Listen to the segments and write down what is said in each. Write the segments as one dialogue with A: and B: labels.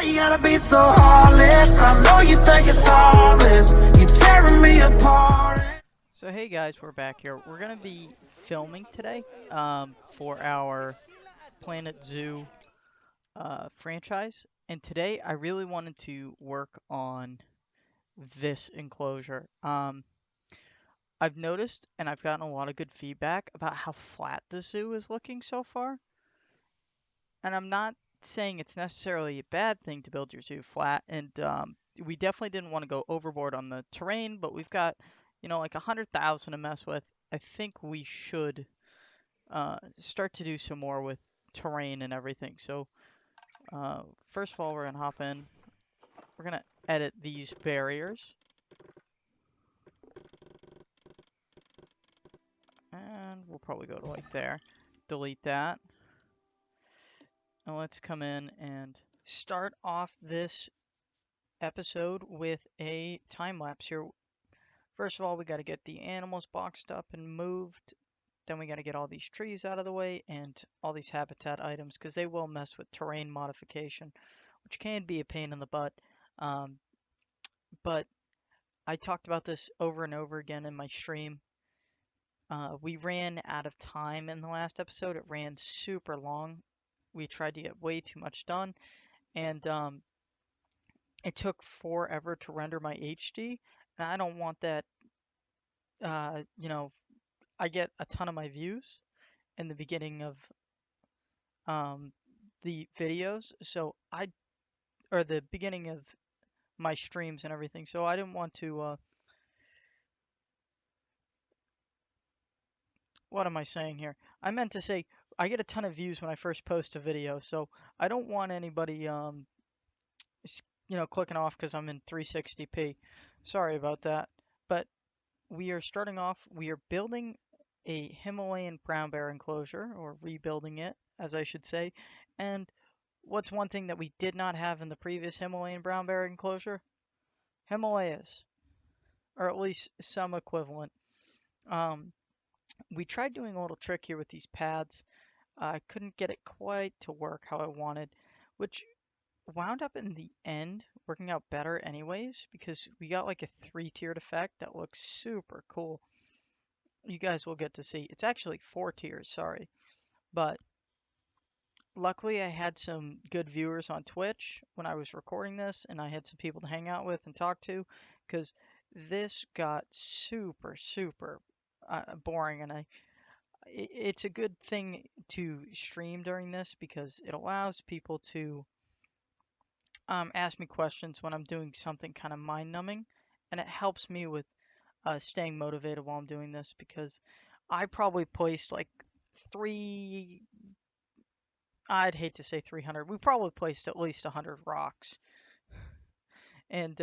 A: you gotta be so heartless? I know you think it's harmless. You're tearing me apart.
B: So hey guys, we're back here. We're gonna be filming today for our Planet Zoo franchise, and today I really wanted to work on this enclosure. I've noticed and I've gotten a lot of good feedback about how flat the zoo is looking so far, and I'm not saying it's necessarily a bad thing to build your zoo flat, and we definitely didn't want to go overboard on the terrain, but we've got, like 100,000 to mess with. I think we should start to do some more with terrain and everything. So first of all, we're gonna hop in. We're gonna edit these barriers, and we'll probably go to like there. Delete that, and let's come in and start off this episode with a time lapse here. First of all, we got to get the animals boxed up and moved. Then we got to get all these trees out of the way and all these habitat items because they will mess with terrain modification, which can be a pain in the butt. Um, but I talked about this over and over again in my stream. We ran out of time in the last episode. It ran super long. We tried to get way too much done, and it took forever to render my HD. And I don't want that. Uh, you know, I get a ton of my views in the beginning of um, the videos, so or the beginning of my streams and everything. So I didn't want to. What am I saying here? I meant to say I get a ton of views when I first post a video, so I don't want anybody clicking off because I'm in 360p. Sorry about that. But we are starting off. We are building a Himalayan brown bear enclosure, or rebuilding it, as I should say. And what's one thing that we did not have in the previous Himalayan brown bear enclosure? Himalayas, or at least some equivalent. Um, we tried doing a little trick here with these pads. I couldn't get it quite to work how I wanted, which wound up in the end working out better anyways, because we got like a three-tiered effect that looks super cool. You guys will get to see. It's actually four tiers, sorry. But luckily I had some good viewers on Twitch when I was recording this, and I had some people to hang out with and talk to, because this got super, super boring, and it's a good thing to stream during this because it allows people to ask me questions when I'm doing something kind of mind-numbing, and it helps me with staying motivated while I'm doing this because I probably placed like three. I'd hate to say 300. We probably placed at least 100 rocks, and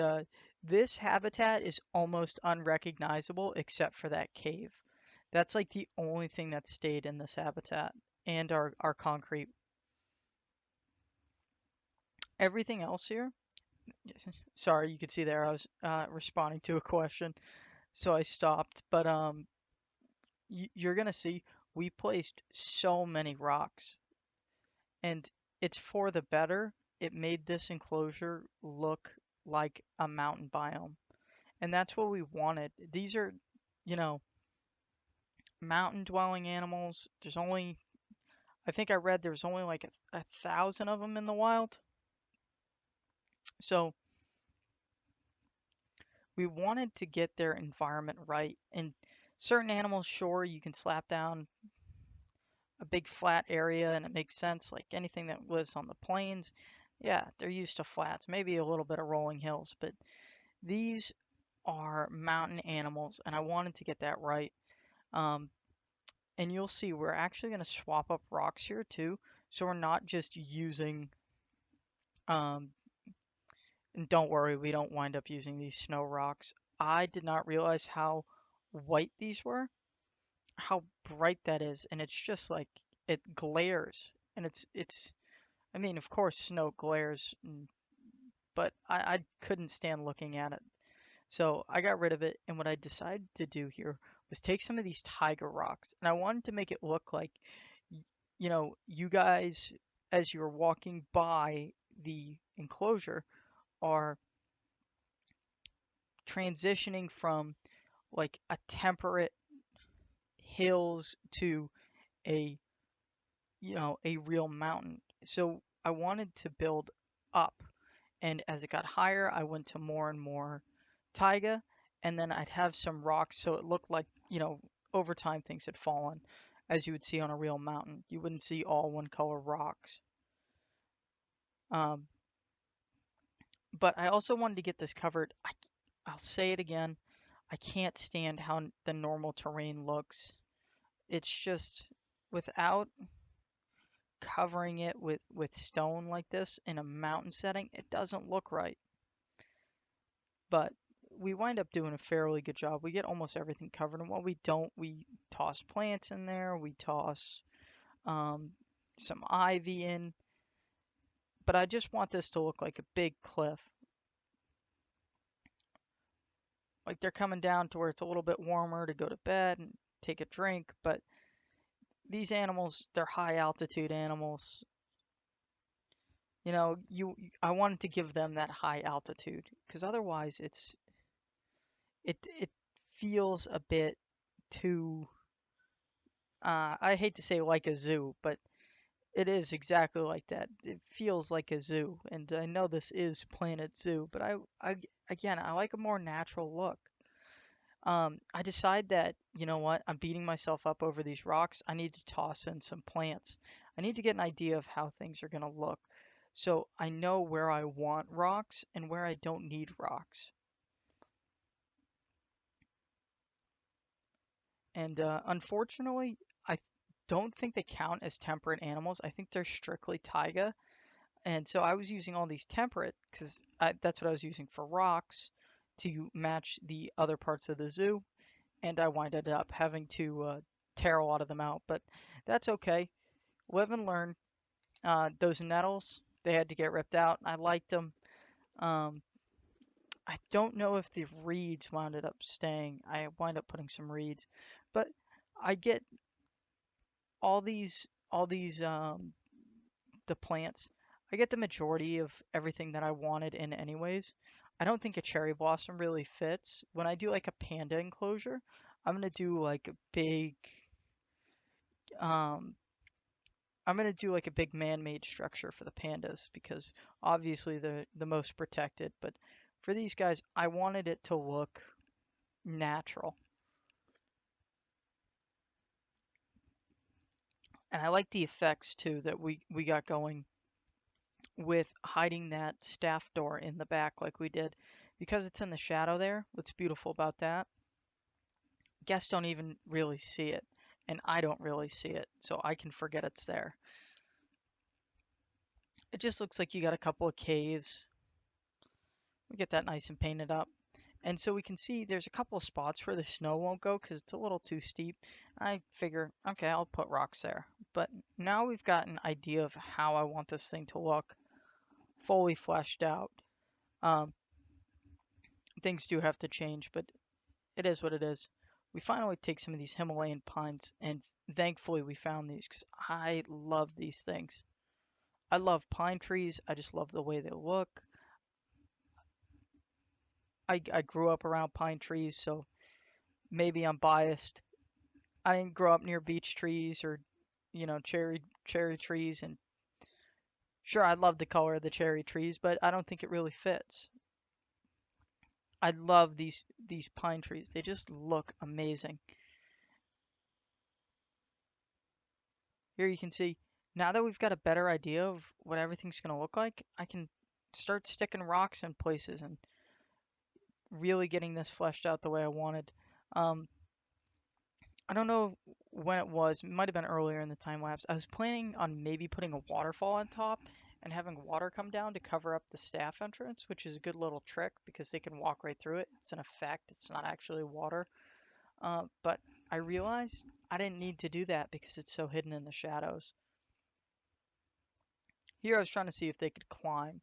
B: this habitat is almost unrecognizable except for that cave. That's like the only thing that stayed in this habitat, and our concrete. Everything else here. Yes, sorry, you could see there I was responding to a question, so I stopped. But you're gonna see we placed so many rocks, and it's for the better. It made this enclosure look like a mountain biome, and that's what we wanted. These are, you know, mountain dwelling animals. There's only, I think I read there's only like a thousand of them in the wild. So we wanted to get their environment right. And certain animals, sure, you can slap down a big flat area and it makes sense. Like anything that lives on the plains, yeah, they're used to flats, maybe a little bit of rolling hills, but these are mountain animals, and I wanted to get that right. Um, and you'll see we're actually going to swap up rocks here too, so we're not just using. Um, and don't worry, we don't wind up using these snow rocks. I did not realize how white these were, how bright that is, and it's just like it glares, and it's. I mean, of course, snow glares, but I couldn't stand looking at it. So I got rid of it, and what I decided to do here was take some of these tiger rocks, and I wanted to make it look like, you guys, as you were walking by the enclosure are transitioning from like a temperate hills to a a real mountain. So I wanted to build up, and as it got higher, I went to more and more taiga, and then I'd have some rocks so it looked like, over time things had fallen, as you would see on a real mountain. You wouldn't see all one color rocks. Um, but I also wanted to get this covered. I'll say it again. I can't stand how the normal terrain looks. It's just without covering it with stone like this in a mountain setting, it doesn't look right. But we wind up doing a fairly good job. We get almost everything covered, and what we don't, we toss plants in there. We toss um, some ivy in. But I just want this to look like a big cliff. Like they're coming down to where it's a little bit warmer to go to bed and take a drink. But these animals, they're high altitude animals. I wanted to give them that high altitude because otherwise it feels a bit too I hate to say like a zoo, but it is exactly like that. It feels like a zoo, and I know this is Planet Zoo, but I again, I like a more natural look. I decide that, you know what, I'm beating myself up over these rocks. I need to toss in some plants. I need to get an idea of how things are going to look. So I know where I want rocks and where I don't need rocks. And unfortunately, I don't think they count as temperate animals. I think they're strictly taiga. And so I was using all these temperate because that's what I was using for rocks to match the other parts of the zoo. And I winded up having to tear a lot of them out. But that's okay. Live and learn. Those nettles, they had to get ripped out. I liked them. Um, I don't know if the reeds wound up staying. I wind up putting some reeds. But I get all these the plants. I get the majority of everything that I wanted in anyways. I don't think a cherry blossom really fits. When I do like a panda enclosure, I'm gonna do like a big um I'm gonna do like a big man-made structure for the pandas because obviously they're the most protected, but for these guys, I wanted it to look natural. And I like the effects too that we got going with hiding that staff door in the back like we did. Because it's in the shadow there, what's beautiful about that, guests don't even really see it, and I don't really see it, so I can forget it's there. It just looks like you got a couple of caves. We get that nice and painted up. And so we can see there's a couple of spots where the snow won't go because it's a little too steep. I figure, okay, I'll put rocks there. But now we've got an idea of how I want this thing to look fully fleshed out. Um, Things do have to change, but it is what it is. We finally take some of these Himalayan pines, and thankfully we found these because I love these things. I love pine trees. I just love the way they look. I grew up around pine trees, so maybe I'm biased. I didn't grow up near beech trees or, cherry trees, and sure, I love the color of the cherry trees, but I don't think it really fits. I love these pine trees. They just look amazing. Here you can see, now that we've got a better idea of what everything's going to look like, I can start sticking rocks in places and really getting this fleshed out the way I wanted. Um, I don't know when it was, it might have been earlier in the time lapse. I was planning on maybe putting a waterfall on top and having water come down to cover up the staff entrance, which is a good little trick because they can walk right through it. It's an effect, it's not actually water. But I realized I didn't need to do that because it's so hidden in the shadows. Here I was trying to see if they could climb,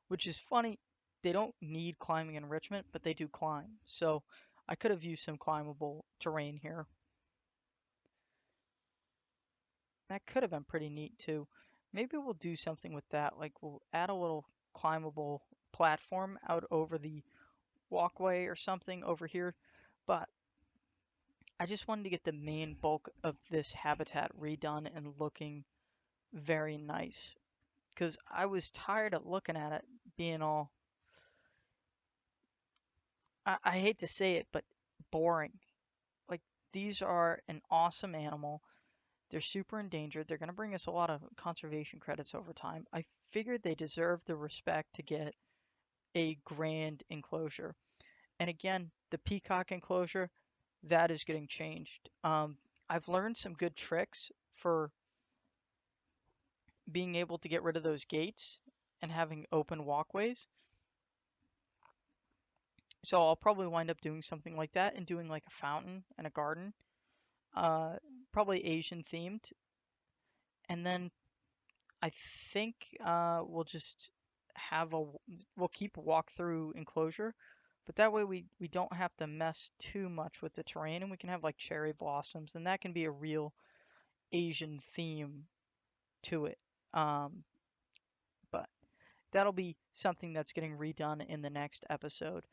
B: which is funny. They don't need climbing enrichment, but they do climb. So I could have used some climbable terrain here. That could have been pretty neat too. Maybe we'll do something with that. Like we'll add a little climbable platform out over the walkway or something over here, but I just wanted to get the main bulk of this habitat redone and looking very nice because I was tired of looking at it being all, I hate to say it, but boring. Like, these are an awesome animal. They're super endangered. They're going to bring us a lot of conservation credits over time. I figured they deserve the respect to get a grand enclosure. And again, the peacock enclosure, that is getting changed. I've learned some good tricks for being able to get rid of those gates and having open walkways. So I'll probably wind up doing something like that and doing like a fountain and a garden, uh, probably Asian themed. And then I think we'll just have we'll keep a walk-through enclosure, but that way we don't have to mess too much with the terrain and we can have like cherry blossoms and that can be a real Asian theme to it. Um, but that'll be something that's getting redone in the next episode.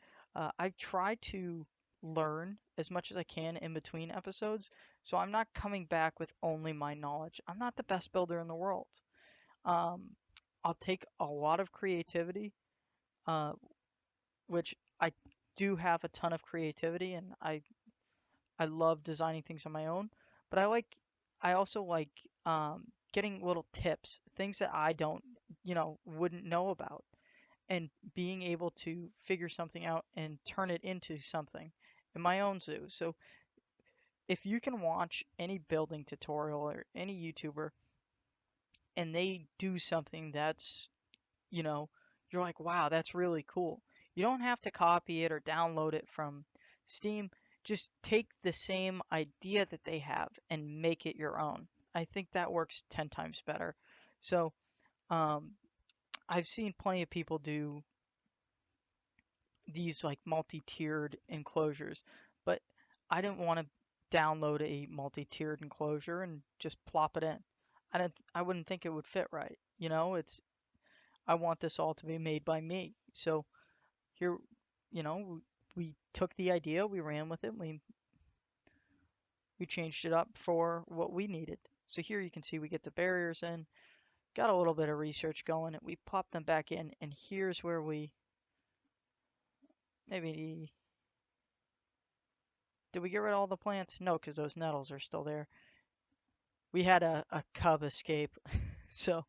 B: I've tried to learn as much as I can in between episodes, so I'm not coming back with only my knowledge. I'm not the best builder in the world. Um, I'll take a lot of creativity, uh, which I do have a ton of creativity, and I love designing things on my own. But I also like getting little tips, things that I don't, wouldn't know about, and being able to figure something out and turn it into something in my own zoo. So if you can watch any building tutorial or any YouTuber and they do something that's, you know, you're like, wow, that's really cool. You don't have to copy it or download it from Steam. Just take the same idea that they have and make it your own. I think that works 10 times better. So, um, I've seen plenty of people do these like multi-tiered enclosures, but I didn't want to download a multi-tiered enclosure and just plop it in. I wouldn't think it would fit right. I want this all to be made by me. So here, we took the idea, we ran with it, we changed it up for what we needed. So here you can see we get the barriers in, got a little bit of research going, and we pop them back in, and here's where we maybe did we get rid of all the plants? No, because those nettles are still there. We had a cub escape, so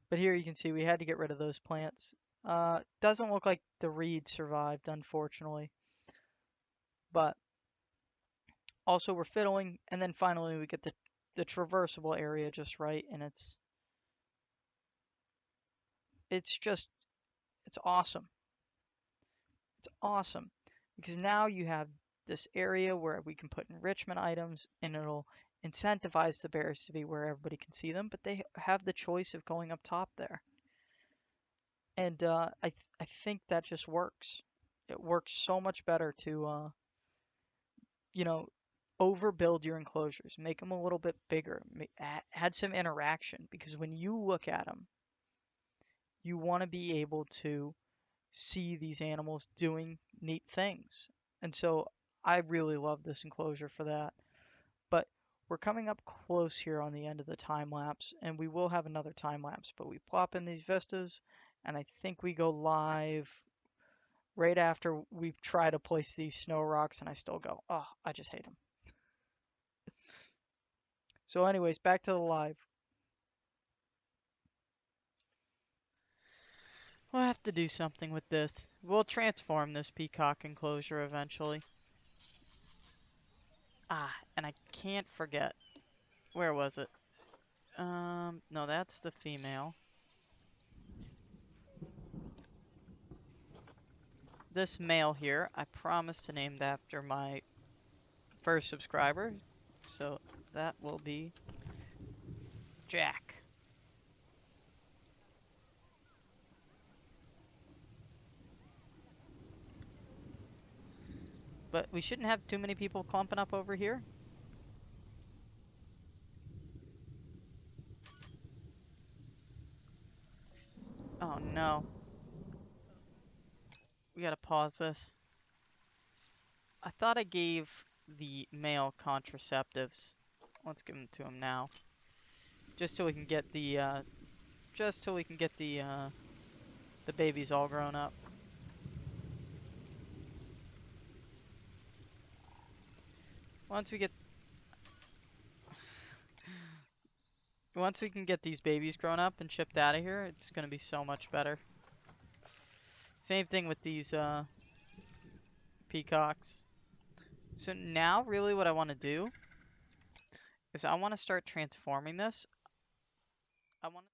B: but here you can see we had to get rid of those plants. Doesn't look like the reed survived, unfortunately. But also we're fiddling, and then finally we get the traversable area just right, and it's just it's awesome. It's awesome because now you have this area where we can put enrichment items, and it'll incentivize the bears to be where everybody can see them, but they have the choice of going up top there. And I think that just works. It works so much better to you know overbuild your enclosures, make them a little bit bigger, add some interaction because when you look at them, you want to be able to see these animals doing neat things. And so I really love this enclosure for that. But we're coming up close here on the end of the time lapse, and we will have another time lapse, but we plop in these vistas, and I think we go live right after we try to place these snow rocks, and I still go, oh, I just hate them. So anyways, back to the live. We'll have to do something with this. We'll transform this peacock enclosure eventually. Ah, and I can't forget. Where was it? No, that's the female. This male here, I promised to name after my first subscriber. So that will be Jack. But we shouldn't have too many people clumping up over here. Oh no. We gotta pause this. I thought I gave the male contraceptives. Let's give them to him now, just so we can get the babies all grown up. Once we get once we can get these babies grown up and shipped out of here, it's gonna be so much better. Same thing with these peacocks. So now really what I want to do is I want to start transforming this. I want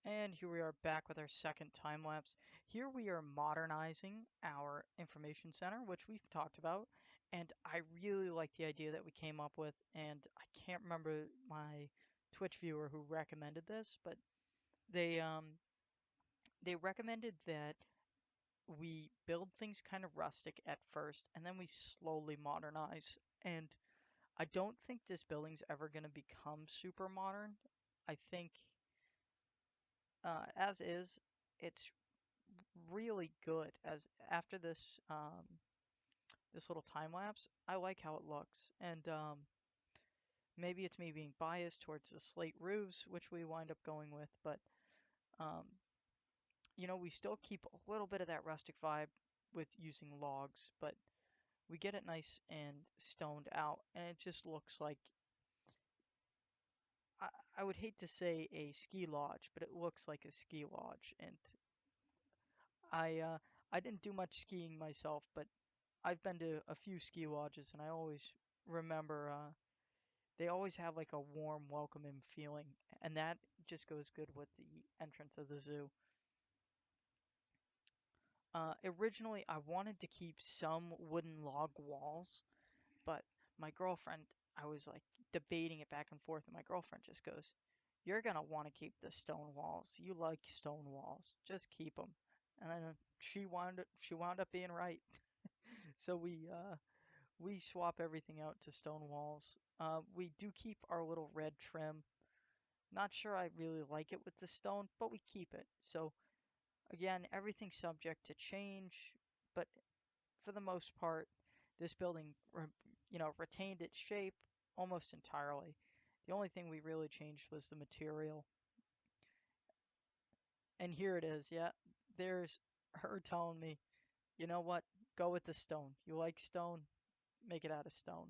B: And here we are back with our second time lapse. Here we are modernizing our information center, which we've talked about, and I really like the idea that we came up with, and I can't remember my Twitch viewer who recommended this, but they um they recommended that we build things kind of rustic at first and then we slowly modernize. And I don't think this building's ever going to become super modern. I think as is, it's really good. As after this little time lapse, I like how it looks, and maybe it's me being biased towards the slate roofs, which we wind up going with, but um, we still keep a little bit of that rustic vibe with using logs, but we get it nice and stoned out, and it just looks like I, I would hate to say a ski lodge, but it looks like a ski lodge. And I uh, I didn't do much skiing myself, but I've been to a few ski lodges, and I always remember they always have like a warm, welcoming feeling, and that just goes good with the entrance of the zoo. Originally, I wanted to keep some wooden log walls, but my girlfriend, I was like debating it back and forth, and my girlfriend just goes, "You're gonna want to keep the stone walls. You like stone walls. Just keep them." And then she wound up being right. So we swap everything out to stone walls. We do keep our little red trim. Not sure I really like it with the stone, but we keep it. So again, everything's subject to change, but for the most part, this building, retained its shape almost entirely. The only thing we really changed was the material. And here it is. Yeah, there's her telling me, you know what? Go with the stone. You like stone? Make it out of stone.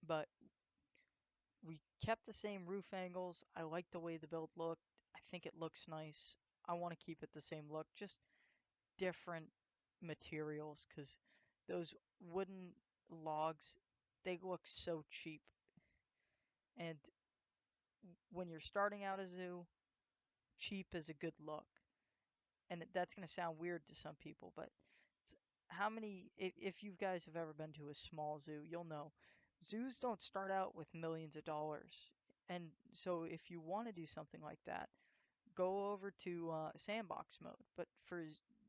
B: But we kept the same roof angles. I like the way the build looked. I think it looks nice. I want to keep it the same look, just different materials because those wooden logs, they look so cheap. And when you're starting out a zoo, cheap is a good look. And that's going to sound weird to some people, but how many, if you guys have ever been to a small zoo, you'll know zoos don't start out with millions of dollars. And so if you want to do something like that, go over to sandbox mode. But for,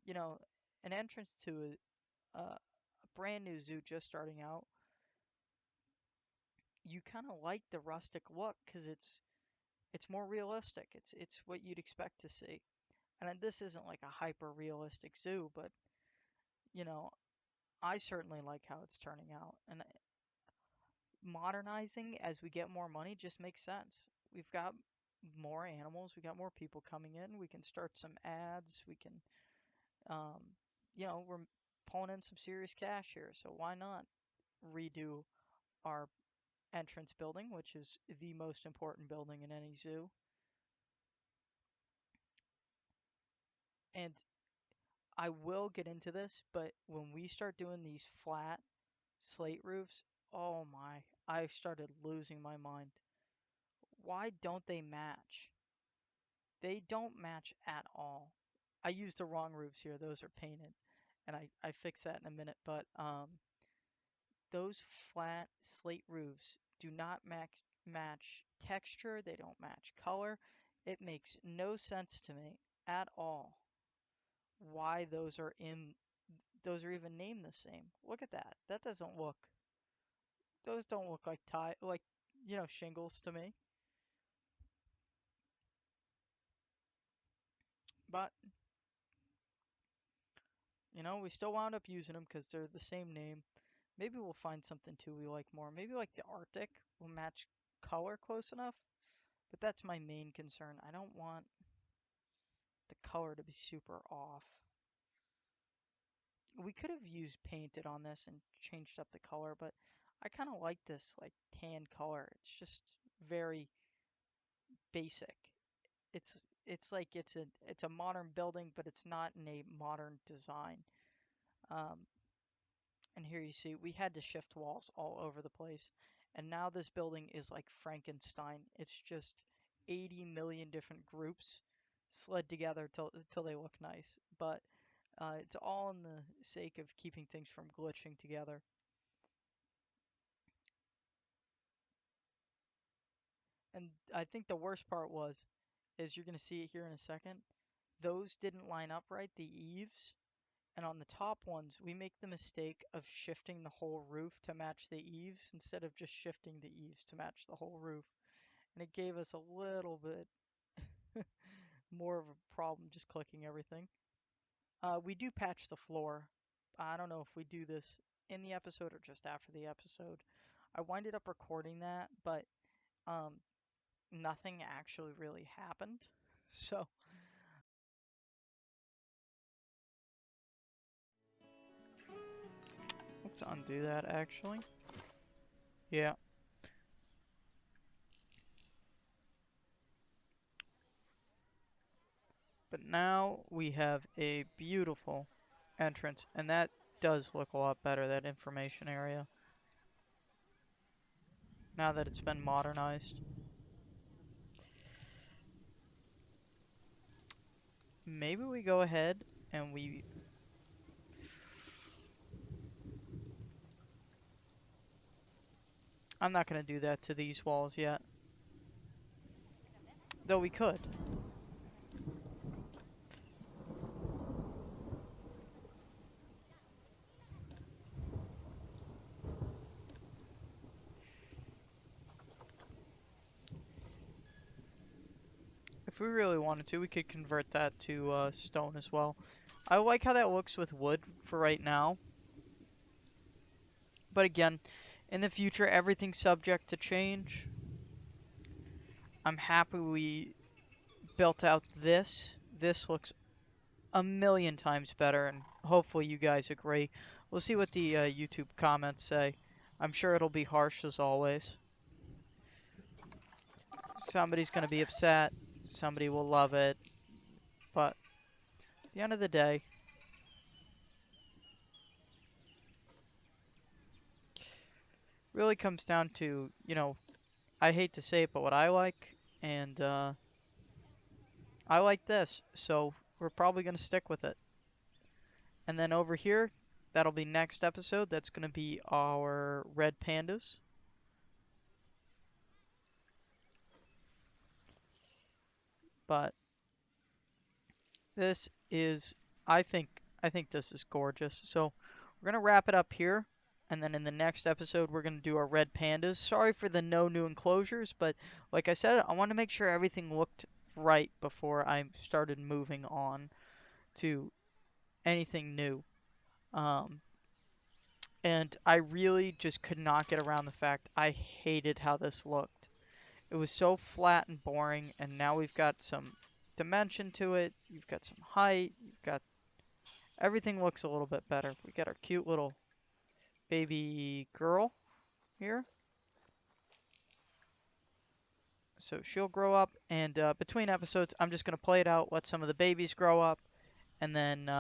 B: you know, an entrance to a brand new zoo just starting out, you kind of like the rustic look because it's more realistic. It's what you'd expect to see. And this isn't like a hyper realistic zoo, but you know, I certainly like how it's turning out. And modernizing as we get more money just makes sense. We've got more animals, we got more people coming in. We can start some ads. We can, um, we're pulling in some serious cash here, so why not redo our entrance building, which is the most important building in any zoo? And I will get into this, but when we start doing these flat slate roofs, oh my, I started losing my mind. Why don't they match? They don't match at all. I used the wrong roofs here. Those are painted, and I fix that in a minute. But those flat slate roofs do not match texture. They don't match color. It makes no sense to me at all why those are even named the same. Look at that. That doesn't look. Those don't look like shingles to me. But You know, we still wound up using them because they're the same name. Maybe we'll find something too we like more. Maybe like the Arctic will match color close enough. But that's my main concern. I don't want the color to be super off. We could have used painted on this and changed up the color, but I kind of like this like tan color. It's just very basic. It's like it's a modern building, but it's not in a modern design. Um, and here you see we had to shift walls all over the place, and now this building is like Frankenstein. It's just 80 million different groups slid together till they look nice. But it's all in the sake of keeping things from glitching together. And I think the worst part is you're going to see it here in a second. Those didn't line up right, the eaves. And on the top ones, we make the mistake of shifting the whole roof to match the eaves instead of just shifting the eaves to match the whole roof. And it gave us a little bit more of a problem just clicking everything. We do patch the floor. I don't know if we do this in the episode or just after the episode. I winded up recording that, but um, nothing actually really happened. So let's undo that actually. Yeah. But now we have a beautiful entrance, and that does look a lot better, that information area, now that it's been modernized. Maybe we go ahead and we... I'm not going to do that to these walls yet. Though we could. If we really wanted to, we could convert that to stone as well. I like how that looks with wood for right now. But again, in the future, everything's subject to change. I'm happy we built out this. This looks a million times better, and hopefully you guys agree. We'll see what the YouTube comments say. I'm sure it'll be harsh as always. Somebody's going to be upset. Somebody will love it. But at the end of the day, really comes down to, you know, I hate to say it, but what I like, and I like this, so we're probably going to stick with it. And then over here, that'll be next episode. That's going to be our red pandas. But this is, I think this is gorgeous. So we're going to wrap it up here. And then in the next episode, we're going to do our red pandas. Sorry for the no new enclosures, but like I said, I want to make sure everything looked right before I started moving on to anything new. Um, and I really just could not get around the fact I hated how this looked. It was so flat and boring, and now we've got some dimension to it. You've got some height. You've got everything looks a little bit better. We got our cute little baby girl here. So she'll grow up, and between episodes, I'm just going to play it out, let some of the babies grow up, and then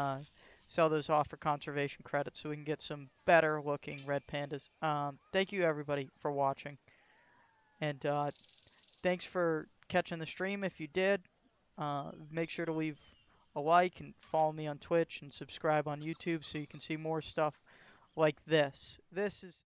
B: sell those off for conservation credits so we can get some better looking red pandas. Thank you everybody for watching, and thanks for catching the stream if you did. Make sure to leave a like and follow me on Twitch and subscribe on YouTube so you can see more stuff like this. This is